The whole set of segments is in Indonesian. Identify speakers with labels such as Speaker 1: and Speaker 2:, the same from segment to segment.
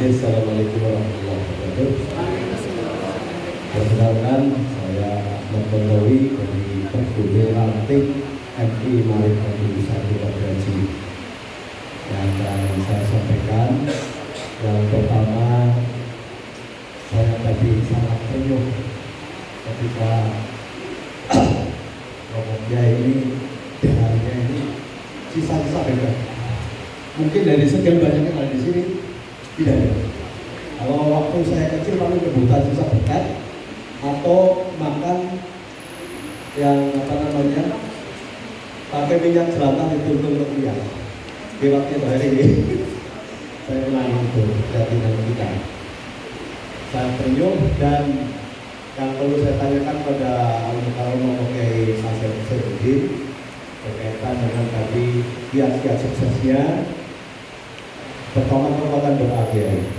Speaker 1: Assalamualaikum warahmatullahi wabarakatuh. Perkenalkan, saya Ahmad Badawi dari Perhubungan Lantik MI Marit Satu Bagraji. Yang akan saya sampaikan, yang pertama, saya tadi sangat terenyuh ketika robotnya ini, dengarnya ini sisa-sisa bebas. Mungkin dari sekian banyaknya ada di sini. Tidak ada. Kalau waktu saya kecil paling kebutuhan sisa berkat atau makan yang pakai minyak jelantah itu untuk lihat. Waktu hari ini saya ulangi itu keyakinan kita. Saya terenyuh dan yang perlu saya tanyakan pada kalau mau pakai Asep Sedudin berkaitan dengan tadi kiat-kiat suksesnya. Pertama kekuatan doa Kiai.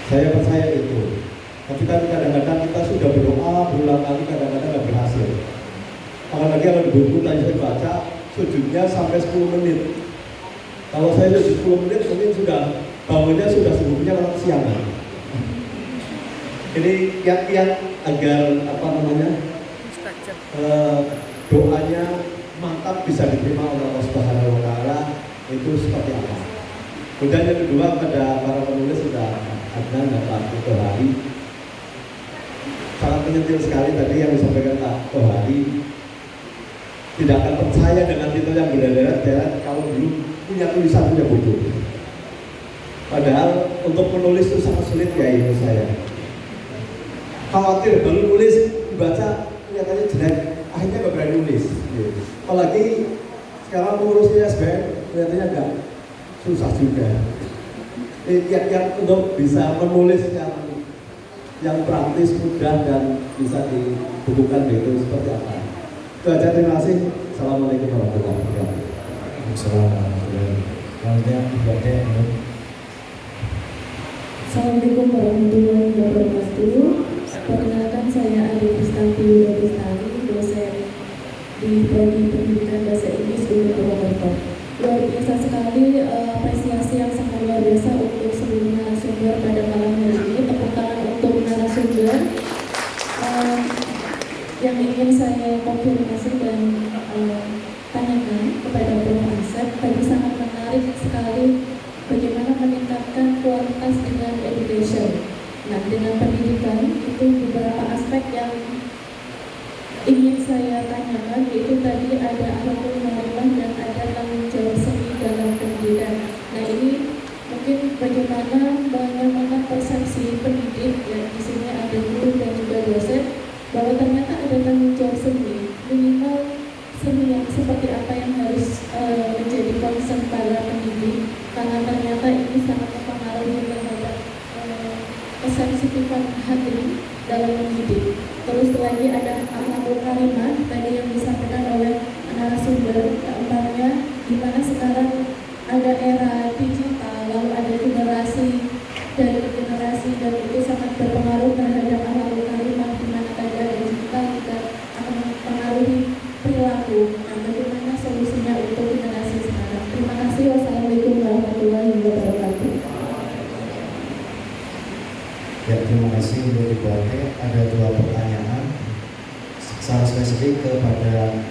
Speaker 1: Saya percaya itu. Tapi kan kadang-kadang kita sudah berdoa berulang kali, kadang-kadang nggak berhasil. Apalagi kalau di buku tadi saya baca sujudnya sampai 10 menit. Kalau saya sujud 10 menit mungkin sudah bangunnya sudah subuhnya kalau kesiangan. Ini kiat-kiat agar doanya mantap bisa diterima oleh Allah Subhanahu Wa Taala itu seperti apa? Kemudian yang kedua pada para penulis sudah Adnan dan Pak Tohari sangat menyentil sekali tadi yang disampaikan Pak Tohari. Tidak akan percaya dengan titel yang berderet-deret kalau belum punya tulisan punya buku. Padahal untuk menulis itu sangat sulit ya menurut saya. Khawatir baru nulis dibaca kelihatannya jelek, akhirnya nggak berani nulis. Apalagi sekarang mengurus ISBN kelihatannya agak susah juga. Kiat-kiat untuk bisa menulis yang praktis, mudah dan bisa dibukukan itu seperti apa? Itu aja, terima kasih. Assalamualaikum warahmatullahi wabarakatuh.
Speaker 2: Assalamualaikum warahmatullahi wabarakatuh. Perkenalkan, saya Adi Kristanti Wudistani, dosen di Prodi Pendidikan Bahasa Inggris UIN Purwokerto. Luar biasa sekali, apresiasi yang sangat luar biasa untuk seluruh narasumber pada malam hari ini. Tepuk tangan untuk narasumber. Yang ingin saya konfirmasi dan tanyakan kepada Prof. Asep, tadi sangat menarik sekali bagaimana meningkatkan kualitas dengan education. Nah, dengan pendidikan itu beberapa aspek yang ingin saya tanyakan, yaitu tadi ada akhlakul karimah dan ada tanggung jawab seni dalam pendidikan. Nah, ini mungkin bagaimana menyamakan persepsi pendidik, ya di sini ada guru dan juga dosen, bahwa ternyata ada tanggung jawab seni, minimal seni yang seperti apa yang harus menjadi concern para pendidik, karena ternyata ini sangat mempengaruhi terhadap kesensitifan hati dalam mendidik. Terus lagi ada akhlakul karimah tadi yang disampaikan oleh narasumber, keempatnya di mana sekarang ada era digital, lalu ada generasi dari generasi, dan itu sangat berpengaruh terhadap akhlakul karimah, di mana tadi ada digital juga akan mempengaruhi perilaku. Nah, bagaimana solusinya untuk generasi sekarang? Terima kasih. Wassalamualaikum warahmatullahi wabarakatuh.
Speaker 3: Ya, terima kasih untuk dibuatnya. Ada dua pertanyaan secara spesifik kepada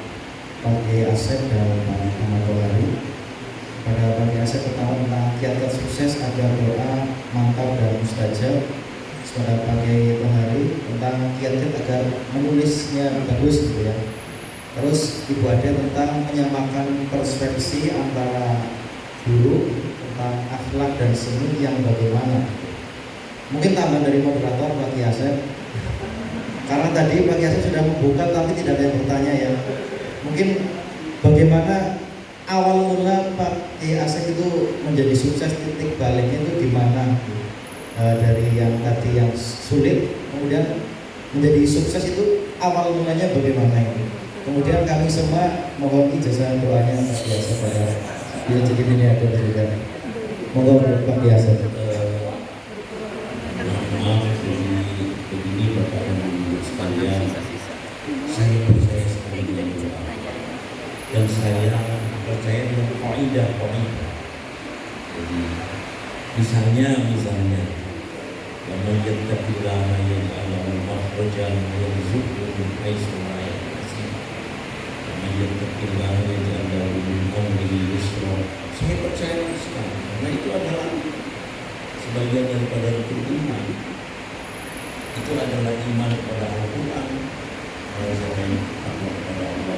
Speaker 3: Pak Kiai Asep dan Pak Ahmad Tohari. Pada Pak Kiai Asep pertama tentang kiat-kiat sukses agar doa mantap dan mustajab. Kepada Pak Kiai Tohari tentang kiat-kiat agar menulisnya bagus gitu ya. Terus Ibu Ade tentang menyamakan persepsi antara guru tentang akhlak dan seni yang bagaimana. Mungkin tambahan dari moderator Pak Kiai Asep, karena tadi Pak Kiai Asep sudah membuka tapi tidak ada yang bertanya ya. Mungkin bagaimana awal mula Pak Kiai Asep itu menjadi sukses, titik baliknya itu gimana? Dari yang tadi yang sulit kemudian menjadi sukses itu awal mulanya bagaimana ini? Kemudian kami semua mohon ijazah doanya Pak Kiai Asep pada dia jadi ini ada juga. Monggo Pak Kiai Asep.
Speaker 4: Begini Bapak dan Ibu sekalian, saya percaya sekali dengan doa. dan saya percaya dengan kaidah. Jadi misalnya وَمَنْ يَتَّقِ اللَّهَ يَجْعَلْ لَهُ مَخْرَجًا وَيَرْزُقْهُ مِنْ حَيْثُ لَا يَحْتَسِبُ وَمَنْ يَتَّقِ اللَّهَ يَجْعَلْ لَهُ مِنْ أَمْرِهِ يُسْرًا. Saya percaya sekali karena itu adalah sebagian daripada rukun iman. Itu adalah iman kepada Al-Quran. Kalau saya takut kepada Allah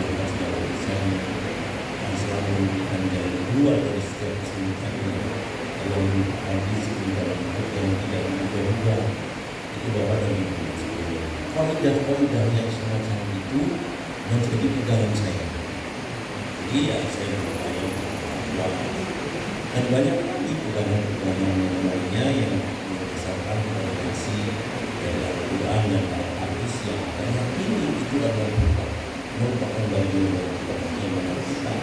Speaker 4: atas segala urusannya dan selalu memberikan jalan keluar dari setiap kesulitannya. Kalau hadis di dalam yang tidak berubah itu Bapak dan Ibu. Kaidah yang semacam itu menjadi pegangan saya. Jadi ya saya percaya dan banyak lagi pegangan yang lainnya yang berdasarkan referensi dari Al-Quran dan hadis yang banyak ini itu adalah merupakan bagian dari iman kita.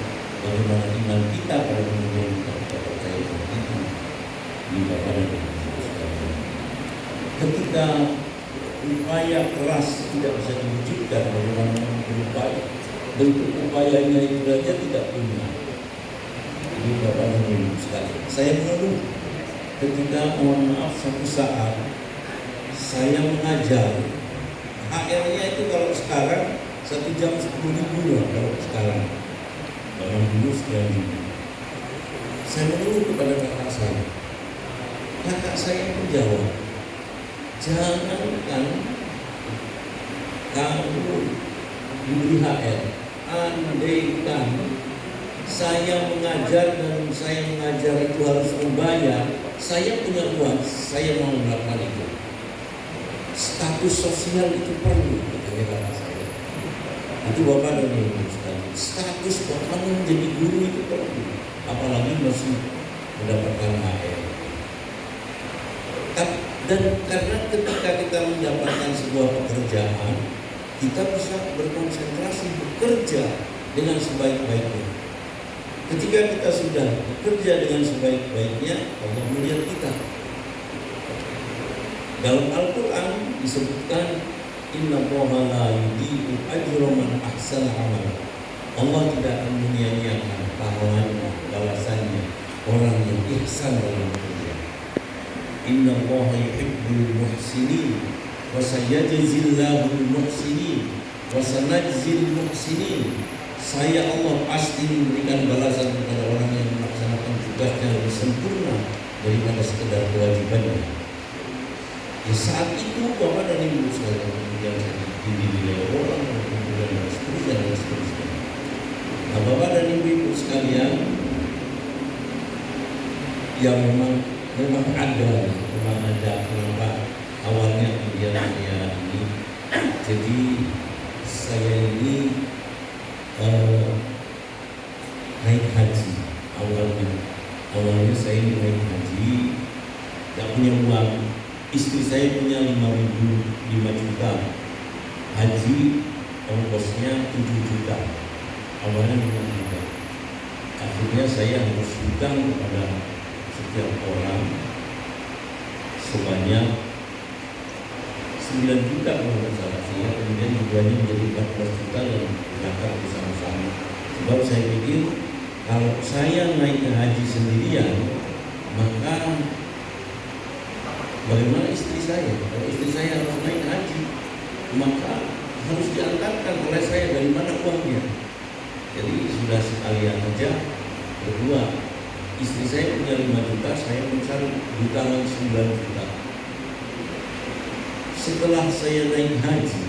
Speaker 4: Bagaimana iman kita kalau kemudian kita percaya itu di Bapak dan Ibu sekalian. Ketika upaya keras tidak bisa diwujudkan, bagaimana berupaya, bentuk upayanya itu saja tidak punya. Jadi Bapak dan Ibu sekalian, saya mengeluh ketika mohon maaf suatu saat saya mengajar HR-nya itu kalau sekarang 1 jam 10.000 lah kalau sekarang. Kalau dulu sekian ribu. Saya mengeluh kepada kakak saya. Kakak saya menjawab, jangankan kamu diberi HR, andaikan saya mengajar dan saya mengajar itu harus membayar, saya punya uang, saya mau melakukan itu. Status sosial itu perlu, katanya kakak saya. Itu Bapak dan Ibu sekalian. Status kamu menjadi guru itu perlu, apalagi masih mendapatkan HR. Dan karena ketika kita mendapatkan sebuah pekerjaan, kita bisa berkonsentrasi bekerja dengan sebaik-baiknya. Ketika kita sudah bekerja dengan sebaik-baiknya, Allah melihat kita. Dalam Al-Quran disebutkan Innallaha la yudhi'u ajra man ahsana amala. Allah tidak akan menyia-nyiakan pahalanya, balasannya orang yang ihsan dalam bekerja. Innallaha yuhibbul muhsinin wa sayajzillahu muhsinin wa sanajzil muhsinin. Saya Allah pasti memberikan balasan kepada orang yang melaksanakan tugasnya lebih sempurna daripada sekedar kewajibannya. Ya saat itu Bapak dan Ibu sekalian kemudian saya dinilai orang kemudian dan seterusnya. Nah Bapak dan Ibu sekalian yang memang ada kenapa awalnya kemudian saya ini jadi saya ini naik haji awalnya saya ini naik haji, tidak punya uang. Istri saya punya 5 juta, haji ongkosnya 7 juta, awalnya 5 juta. Akhirnya saya harus hutang kepada setiap orang sebanyak 9 juta kalau tidak salah saya, kemudian jumlahnya menjadi 14 juta dan berangkat bersama-sama. Sebab saya pikir kalau saya naik haji sendirian, maka bagaimana istri saya? Kalau istri saya harus naik haji, maka harus diangkatkan oleh saya dari mana uangnya. Jadi sudah sekalian saja berdua. Istri saya punya 5 juta, saya mencari hutang 9 juta. Setelah saya naik haji,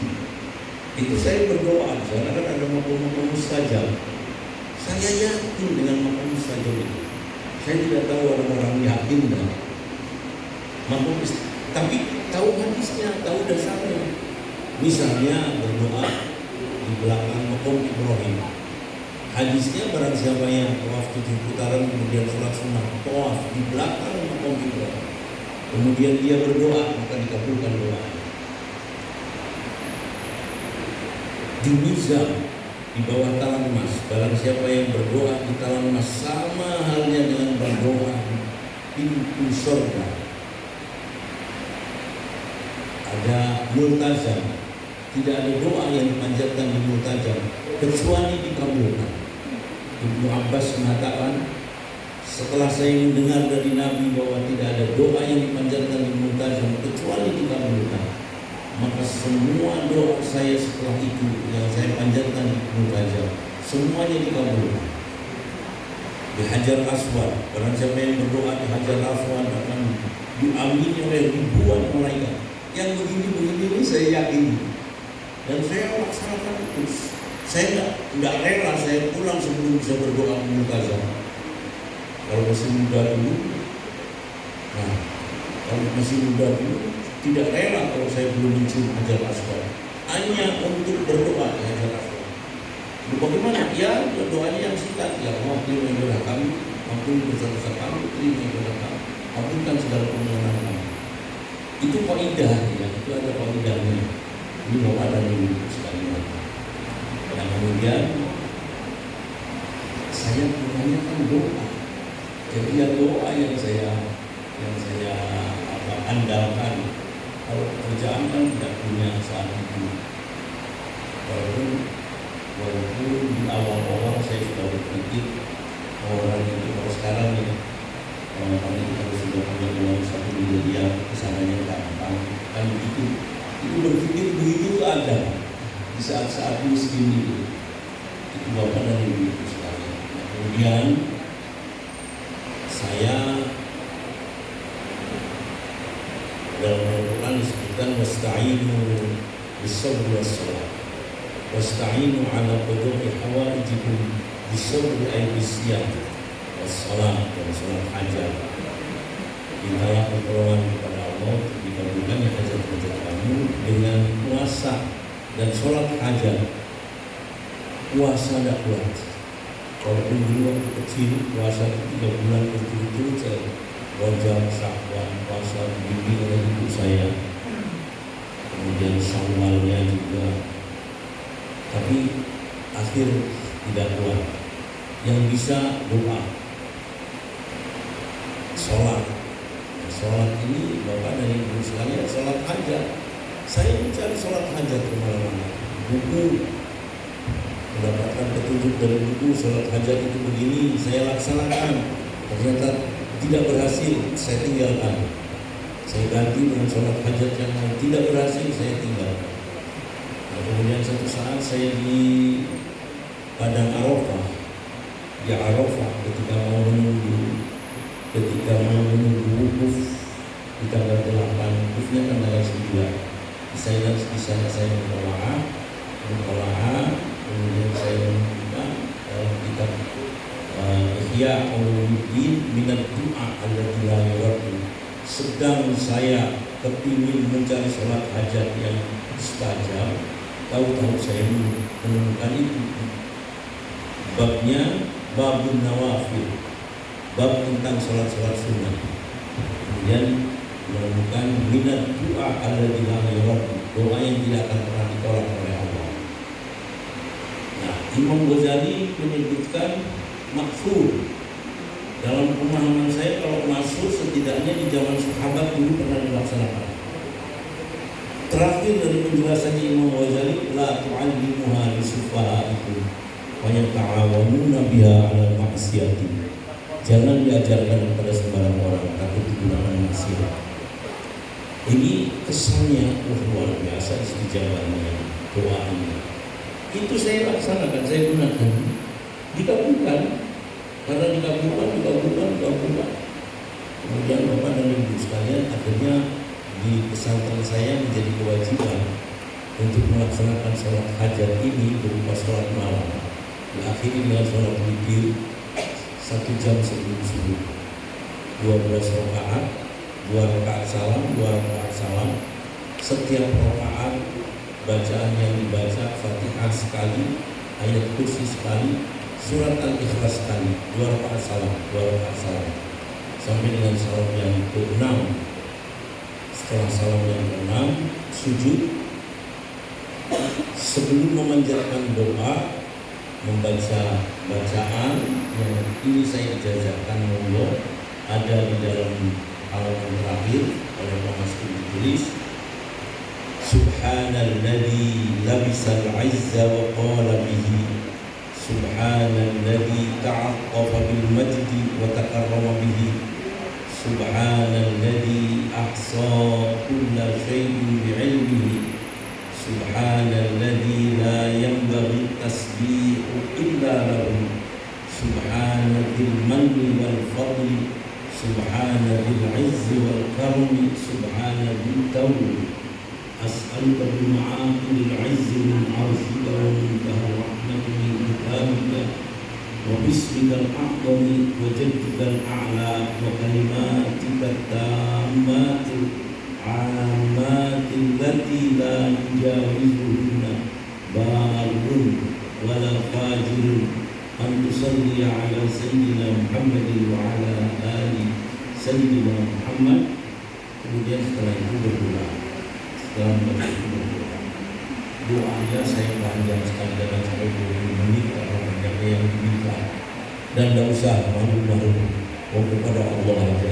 Speaker 4: itu saya berdoa, karena kan ada makom mustajab. Saya yakin dengan makom mustajab itu. Saya tidak tahu ada orang yakin dan tapi tahu hadisnya, tahu dasarnya. Misalnya berdoa di belakang makom Ibrahim. Hadisnya barang siapa yang tawaf 7 putaran kemudian sholat sunnah tawaf di belakang makom Ibrahim, kemudian dia berdoa maka dikabulkan doa. Di mizan di bawah talang emas, barang siapa yang berdoa di talang emas sama halnya dengan berdoa pintu surga. Ada multazam, tidak ada doa yang dipanjatkan di multajam kecuali dikabulkan. Ibnu Abbas mengatakan, setelah saya mendengar dari Nabi bahwa tidak ada doa yang dipanjatkan di multajam kecuali dikabulkan, maka semua doa saya setelah itu yang saya panjatkan di multajam semuanya dikabulkan. Di Hajar Aswad, barang siapa yang berdoa di Hajar Aswad akan diamini oleh ribuan malaikat. Yang begini-begini ini saya yakini dan saya laksanakan itu. Saya tidak rela saya pulang sebelum bisa berdoa di multajam. Kalau masih muda dulu, tidak rela kalau saya belum mencium Hajar Aswad, hanya untuk berdoa di Hajar Aswad. Bagaimana? Ya, doanya yang singkat. Ya Allah, terima ibadah kami, ampuni dosa-dosa kami, terima ibadah kami, ampunkan segala permohonan kami. Itu kaidah ya, itu ada kaidahnya. Ini Bapak dan Ibu sekalian. Dan kemudian saya menanyakan doa. Jadi ya doa yang saya andalkan. Kalau kerjaan kan tidak punya saat itu. Walaupun di awal-awal saya sudah berpikir orang itu kalau sekarang ya orang itu sudah punya uang 1 miliar kesananya gampang kan begitu. Itu berpikir begitu itu ada di saat-saat miskin itu Bapak dan Ibu sekalian. Nah, kemudian saya dalam Al-Quran disebutkan wasta'inu bis-sabri was-salat wasta'inu ala qudu'i hawaijikum bis-sabri ay bis-siyam was-salat dan salat hajat. Mintalah pertolongan kepada Allah untuk dikabulkannya hajat-hajat kamu dengan puasa dan salat hajat. Puasa tidak kuat. Walaupun dulu waktu kecil puasa 3 bulan berturut-turut saya Rajab, Sya'ban, puasa dibimbing oleh ibu saya. Kemudian Syawalnya juga. Tapi akhir tidak kuat. Yang bisa doa, sholat. Sholat ini Bapak dan Ibu sekalian, sholat hajat. Saya mencari sholat hajat kemana-mana. Buku mendapatkan petunjuk dari buku sholat hajat itu begini, saya laksanakan. Ternyata tidak berhasil, saya tinggalkan. Saya ganti dengan sholat hajat yang lain. Tidak berhasil, saya tinggalkan. Nah, kemudian satu saat saya di Padang Arafah, di Arafah ketika mau menunggu wukuf di tanggal 8, wukufnya tanggal 9. Di sana saya mentolaah, kemudian saya menemukan dalam kitab Ihya Ulumuddin minat doa allati la yuraddu. Sedang saya kepingin mencari sholat hajat yang mustajab, tahu-tahu saya menemukan itu. Babnya babun nawafil, bab tentang sholat-sholat sunnah. Kemudian menemukan minat doa allati la yuraddu, doa yang tidak akan pernah ditolak oleh Allah. Nah, Imam Ghazali menyebutkan maksud. Dalam pemahaman saya kalau maksud setidaknya di zaman sahabat dulu pernah dilaksanakan. Terakhir dari penjelasannya Imam Ghazali, la tu'allimuha lisufahaikum wa yata'awanuna biha 'alal ma'siyati. Jangan diajarkan kepada sembarang orang, takut digunakan maksiat. Ini kesannya luar biasa istijabahnya doa ini. Itu saya laksanakan, saya gunakan. Dikabulkan, karena dikabulkan. Kemudian Bapak dan Ibu sekalian, akhirnya di pesantren saya menjadi kewajiban untuk melaksanakan sholat hajat ini berupa sholat malam. Diakhiri dengan sholat witir 1 jam sebelum subuh, 12 rakaat, 2 rakaat salam. Setiap rakaat bacaan yang dibaca Fatihah sekali, ayat kursi sekali, surat Al-Ikhlas sekali, 2 rakaat salam, sampai dengan salam yang ke-6. Setelah salam yang ke-6, sujud. Sebelum memanjatkan doa, membaca bacaan yang ini saya ijazahkan monggo, ada di dalam halaman terakhir oleh Mas ditulis. Subhanalladzi labisal izza wa qala bihi. Subhanalladzi ta'attafa bil majdi wa takarrama bihi. Subhanalladzi ahsa kulla shay'in bi'ilmihi. Subhanalladzi la yanbaghi tasbihu illa lahu. Subhanadzil manni wal fadli. Subhanadzil izzi wal karmi. Subhanadzil tawli. As'aluka bima'aqilil izzi min arshika wa muntaha rahmati min kitabika wa bismikal a'zami wa jaddikal a'la wa kalimatika tammati ammati allati la yujawizuhunna barun wa la fajirun an tusalli ala sayyidina Muhammadin wa ala ali sayyidina Muhammad. Kemudian setelah itu berdoa. Dalam berdoa, doanya saya panjang sekali dalam sampai 20 menit karena banyaknya yang diminta dan tidak usah malu-malu kepada Allah aja.